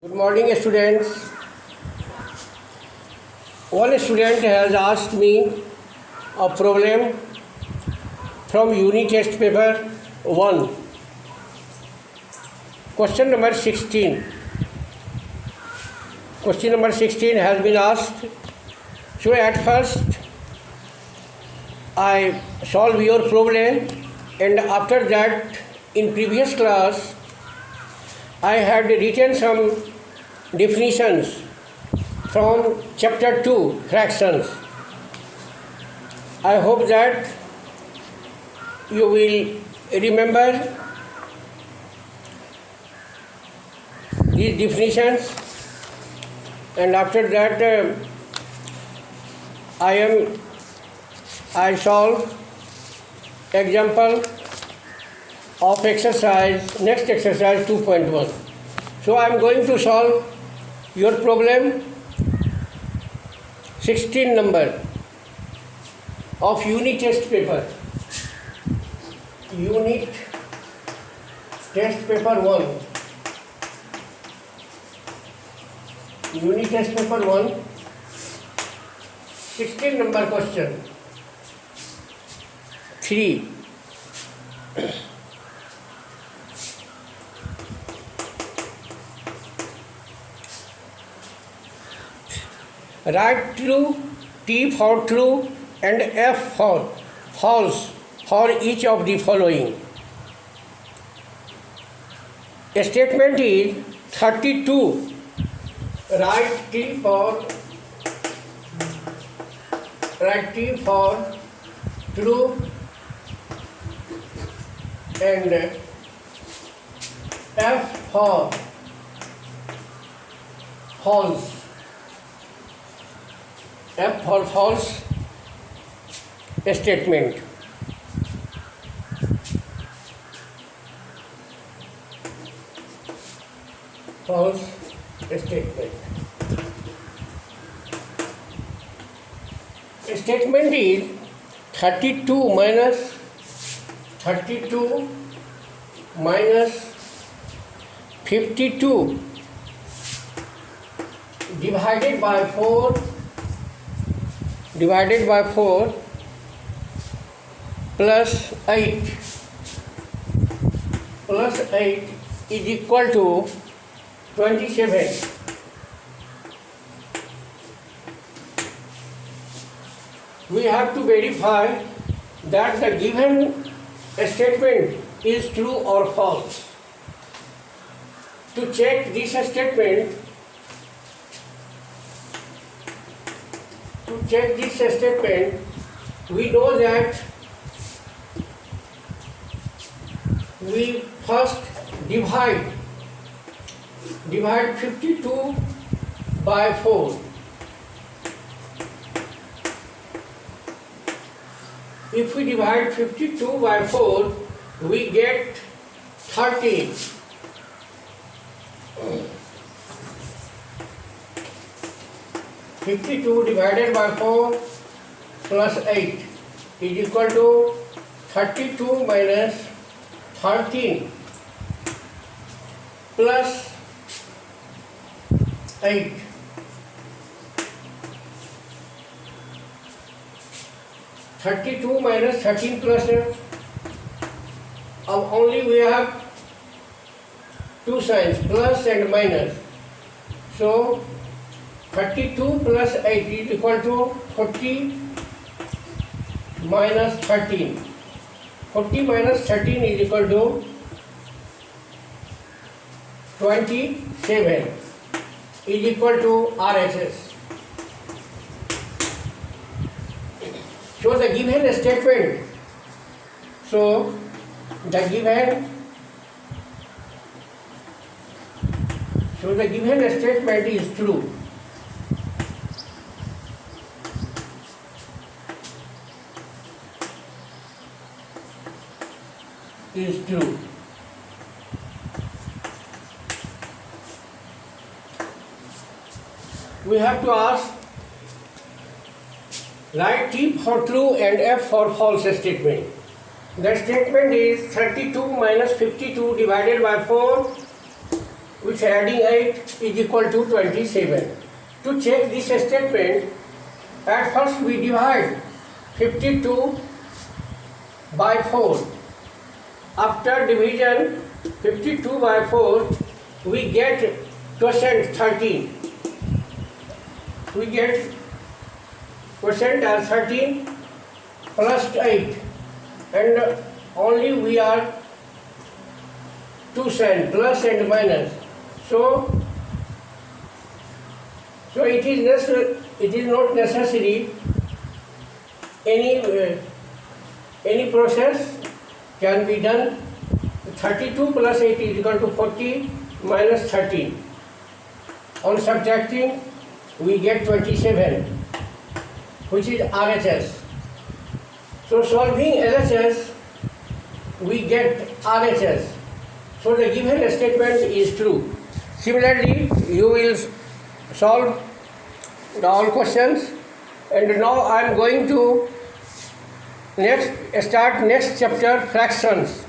Good morning, students. One student has asked me a problem from unit test paper 1, question number 16. Question number 16 has been asked. So at first I solve your problem, and after that in previous class I had written some definitions from chapter 2, fractions. I hope that you will remember these definitions, and after that I solve example of next exercise 2.1. So I am going to solve your problem 16 number of unit test paper. Unit test paper 1. Unit test paper 1. 16 number question. 3. Write true, T for true and F for false for each of the following. A statement is 32. Write T for true and F for false. F for false statement. False statement. Statement is 32 minus 52 divided by 4 plus 8 is equal to 27. We have to verify that the given statement is true or false. To check this statement, we know that we first divide 52 by 4. If we divide 52 by 4, we get 13. (52) divided by 4 plus 8 is equal to 32 minus 13 plus 8. (32 minus 13 plus 8). Only we have two signs, plus and minus. So 32 plus 8 is equal to 40 minus 13. 40 minus 13 is equal to 27 is equal to RHS. So the given statement, the given statement is true. We have to ask, write T for true and F for false statement. The statement is 32 minus 52 divided by 4 which adding 8 is equal to 27. To check this statement, at first we divide 52 by 4. After division 52 by 4, we get quotient 13. We get quotient as 13 plus 8, and only we are two sign plus and minus. So it is not necessary any process can be done. 32 plus 8 is equal to 40 minus 13. On subtracting, we get 27, which is RHS. So solving LHS, we get RHS. So the given statement is true. Similarly, you will solve all questions, and now I am going to start next chapter, fractions.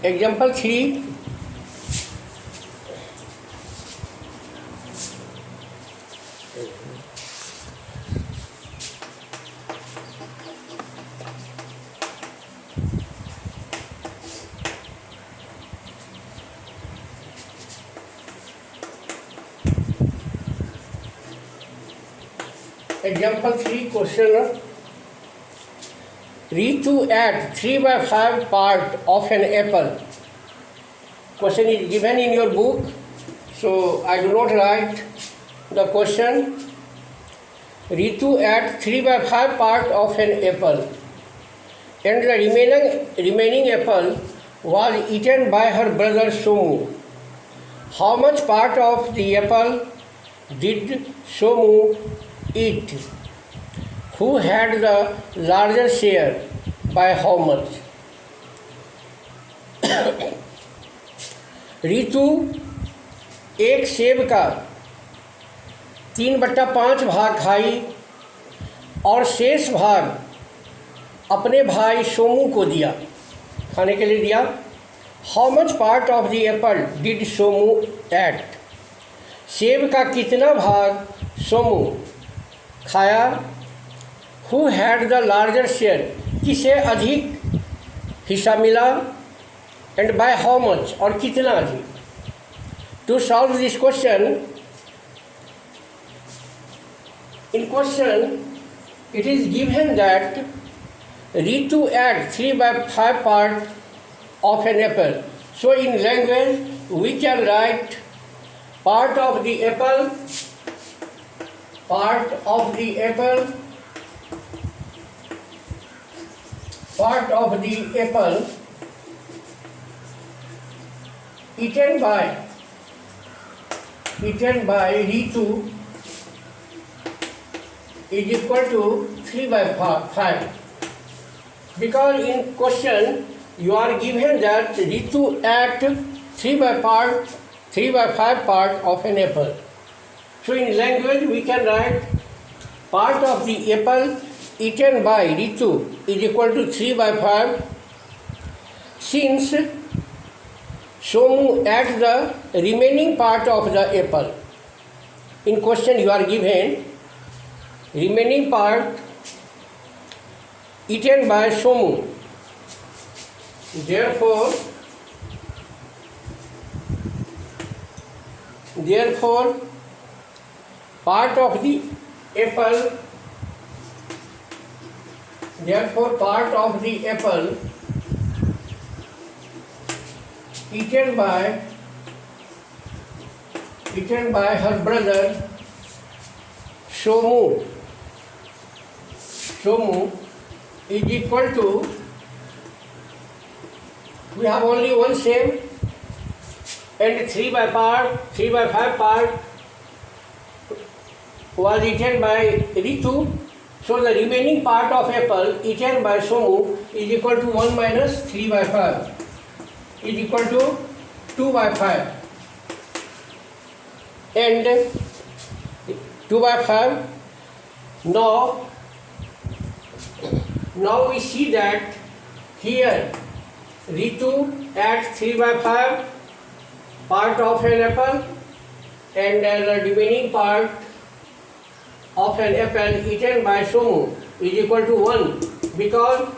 Example 3. Example 3 question. Ritu ate 3 by 5 part of an apple. Question is given in your book, so I do not write the question. Ritu ate 3 by 5 part of an apple, and the remaining apple was eaten by her brother Somu. How much part of the apple did Somu eat? Who had the larger share? By how much? Ritu एक सेब का 3/5 भाग खाई और शेष भाग अपने भाई सोमू को दिया, खाने के लिए दिया. How much part of the apple did Somu ate? सेब का कितना भाग सोमू खाया. Who had the larger share? किसे अधिक हिस्सा मिला. And by how much? और कितना अधिक. To solve this question, in question it is given that Ritu ate 3 by 5 part of an apple. So in language we can write part of the apple, part of the apple, part of the apple eaten by Ritu is equal to 3 by 5. Because in question you are given that Ritu ate 3 by 5 part of an apple. So in language we can write part of the apple eaten by Ritu is equal to 3 by 5. Since Somu ate the remaining part of the apple, in question you are given remaining part eaten by Somu. Therefore part of the apple eaten by her brother Somu is equal to, we have only one same, and 3 by 5 part was eaten by Ritu. So the remaining part of apple eaten by Somu is equal to 1 minus 3 by 5 is equal to 2 by 5, and 2 by 5. Now we see that here Ritu ate 3 by 5 part of an apple and the remaining part of an apple eaten by Somu is equal to 1, because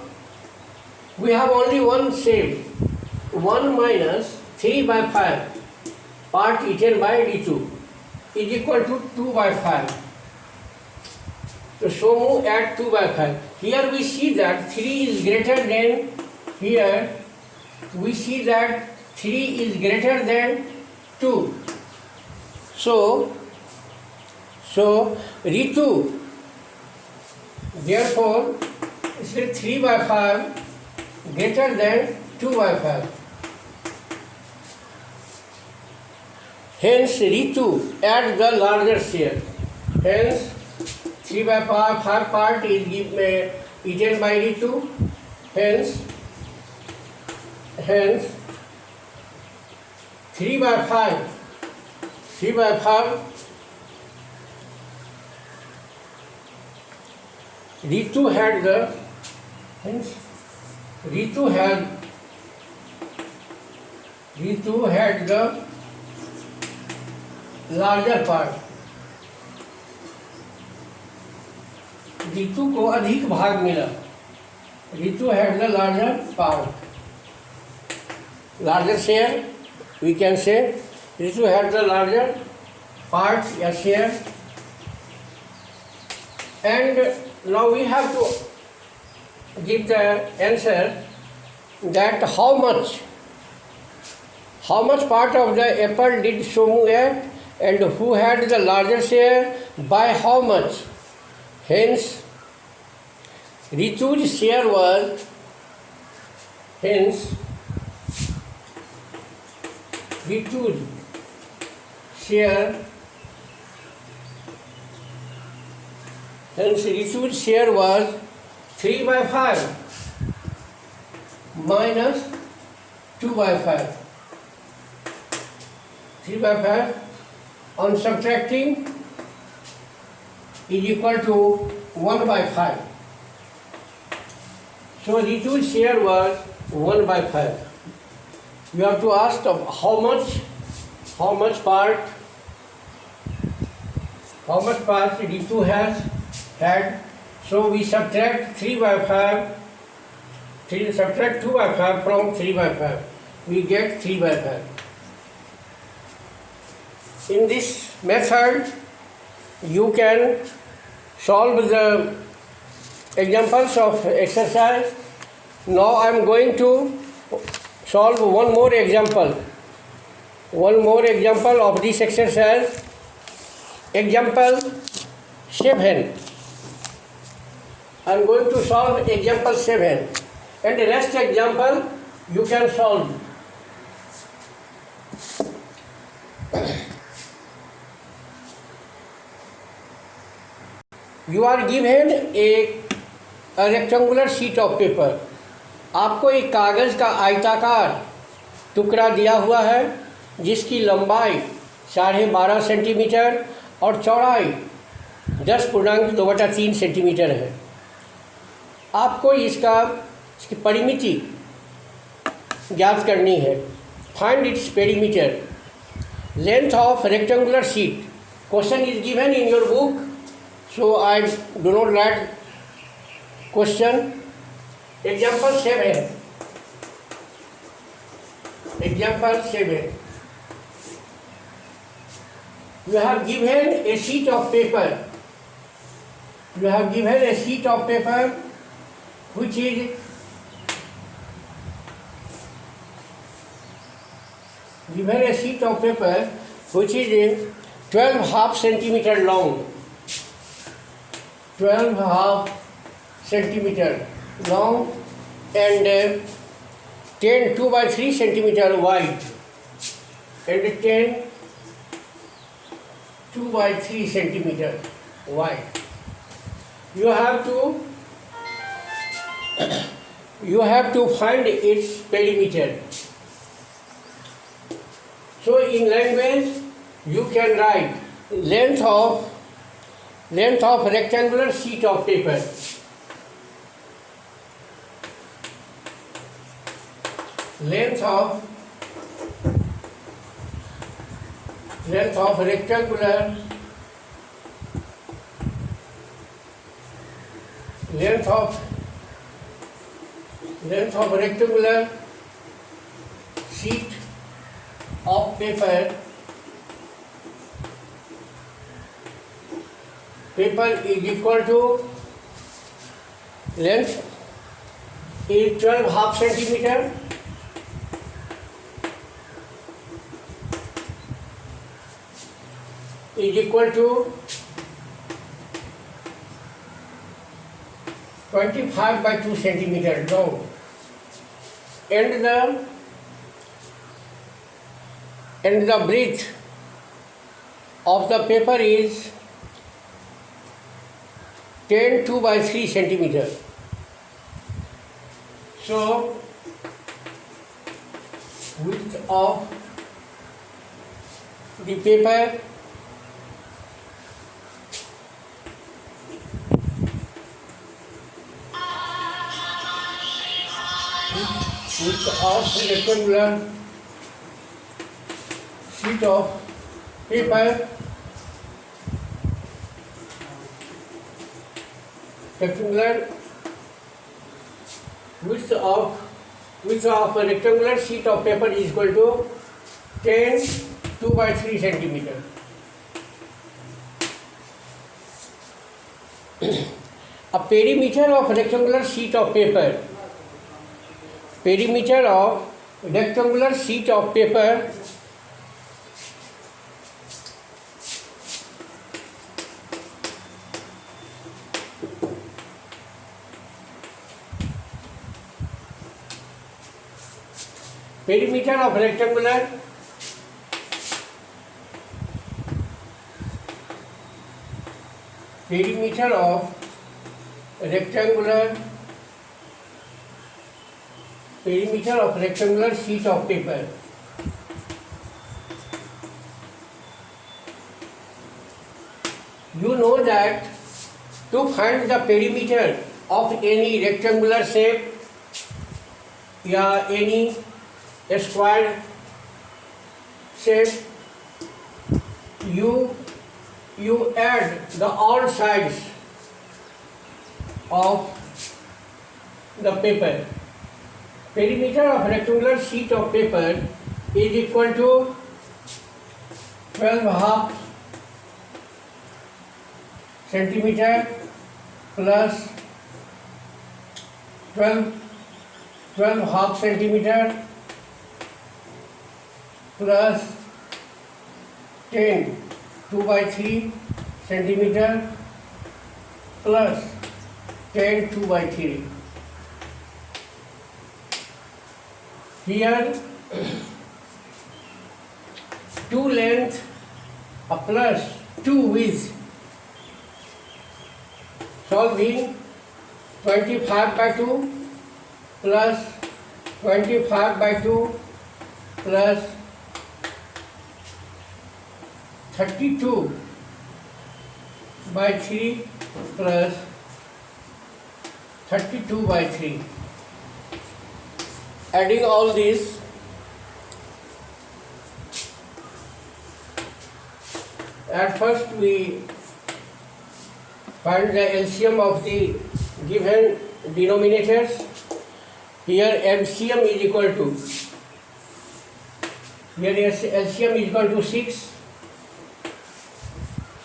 we have only one shape. 1 minus 3 by 5 part eaten by Ritu is equal to 2 by 5. So Somu add 2 by 5. Here we see that 3 is greater than, here we see that 3 is greater than 2. So Ritu, therefore, it is 3 by 5 greater than 2 by 5. Hence, Ritu adds the larger share. Hence, 3 by 5 part is eaten by Ritu. Hence 3 by 5 Ritu had the, hence Ritu had the larger part. Ritu को अधिक भाग मिला. Ritu had the larger part, larger share. We can say Ritu had the larger part, a share. And now we have to give the answer that how much part of the apple did Somu add, and who had the larger share by how much. Hence, Ritu's share was, hence Ritu's share was 3 by 5 minus 2 by 5. 3 by 5 on subtracting is equal to 1 by 5. So Ritu's share was 1 by 5. You have to ask how much part Ritu has had. So we subtract 2 by 5 from 3 by 5. We get 3 by 5. In this method, you can solve the examples of exercise. Now I am going to solve one more example of this exercise. Example 7. I am going to solve example 7, and the rest example you can solve. You are given a rectangular sheet of paper. आपको एक कागज़ का आयताकार टुकड़ा दिया हुआ है जिसकी लंबाई 12.5 सेंटीमीटर और चौड़ाई 10.2/3 सेंटीमीटर है. आपको इसकी परिमिति ज्ञात करनी है. Find its perimeter. Length of rectangular sheet. Question is given in your book, so I do not write question. Example 7. You have given a sheet of paper. Which is 12.5 centimeter long. 12.5 centimeter long and 2 by 3 centimeter wide and 2 by 3 centimeter wide. You have to find its perimeter. So in language you can write length of rectangular sheet of paper. Length of length of rectangular length of rectangular sheet of paper is equal to length is 12 half centimeter is equal to 25 by 2 centimeter long, and the breadth of the paper is 10 2 by 3 centimeter. So width of the paper width of rectangular sheet of paper rectangular width of a rectangular sheet of paper is equal to 10 2 by 3 centimeter. A perimeter of rectangular sheet of paper. Perimeter of rectangular sheet of paper perimeter of rectangular sheet of paper you know that to find the perimeter of any rectangular shape या any square shape you add the all sides of the paper. Perimeter of rectangular sheet of paper is equal to 12 half centimeter plus 12 half centimeter plus 10 2 by 3 centimeter plus 10 2 by 3. Here 2 length plus 2 width, solving 25 by 2 plus 25 by 2 plus 32 by 3 plus 32 by 3. Adding all these, at first we find the LCM of the given denominators. Here LCM is equal to, here LCM is equal to 6.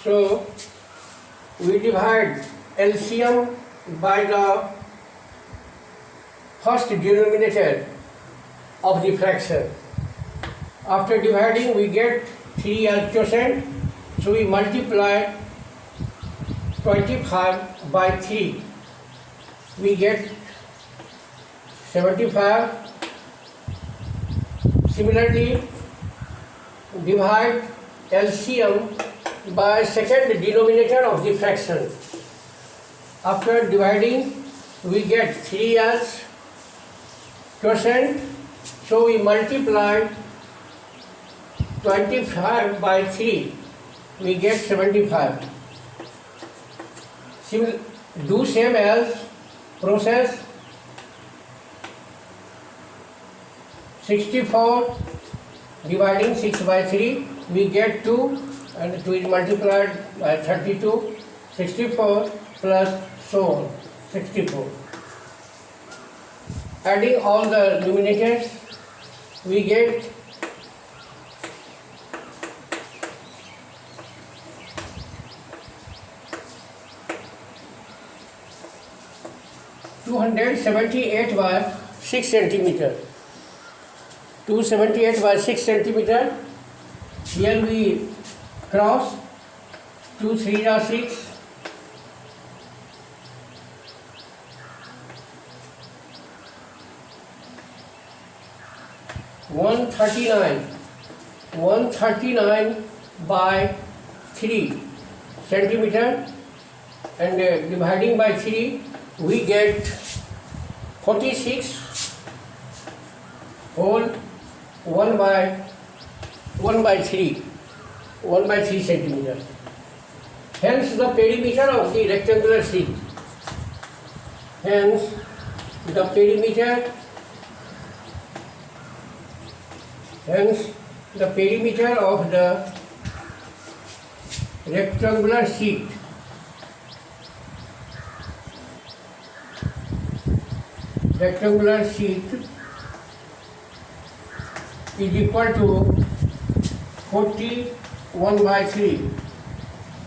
So we divide LCM by the first denominator of the fraction. After dividing we get 3 as quotient, so we multiply 25 by 3, we get 75. Similarly, divide LCM by second denominator of the fraction. After dividing we get 3 as quotient, so we multiply 25 by 3, we get 75. Do same as process. 64 dividing 6 by 3, we get 2 and 2 is multiplied by 32, 64 plus so on, 64. Adding all the numerators, we get 278 by 6 centimeter. 278 by 6 centimeter. Here we cross 2 3 are 6. 139 by 3 centimeter, and dividing by 3 we get 46 whole 1 by 3 centimeter. Hence the perimeter of the rectangular sheet. Hence the perimeter of the rectangular sheet is equal to 41 by 3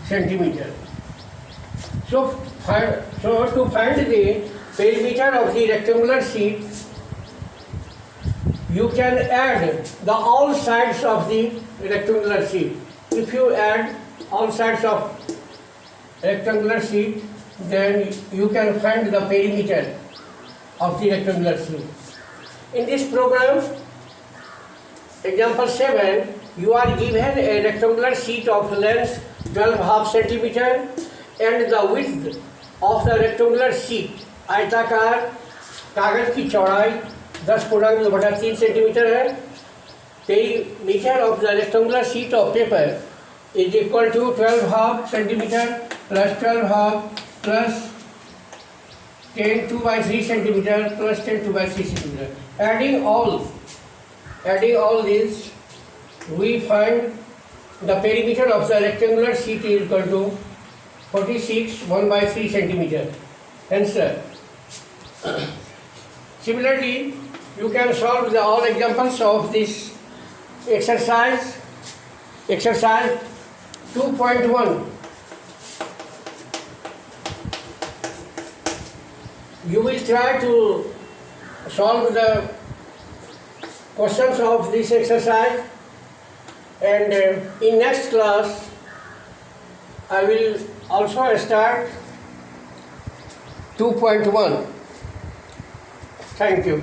centimeter. So to find the perimeter of the rectangular sheet, you can add the all sides of the rectangular sheet. If you add all sides of rectangular sheet, then you can find the perimeter of the rectangular sheet. In this program, example 7, you are given a rectangular sheet of length 12.5 centimeter and the width of the rectangular sheet, आयताकार कागज की चौड़ाई 10.2/3 centimetre है. Perimeter of the rectangular sheet of paper is equal to 12.5 centimeter plus 12.5 plus 10/2/3 centimeter plus 10/2/3 centimeter. Adding all these, we find the perimeter of the rectangular sheet is equal to 46 1/3 centimeter. Answer. Similarly, you can solve all examples of this exercise. Exercise 2.1. You will try to solve the questions of this exercise, and in next class I will also start 2.1. Thank you.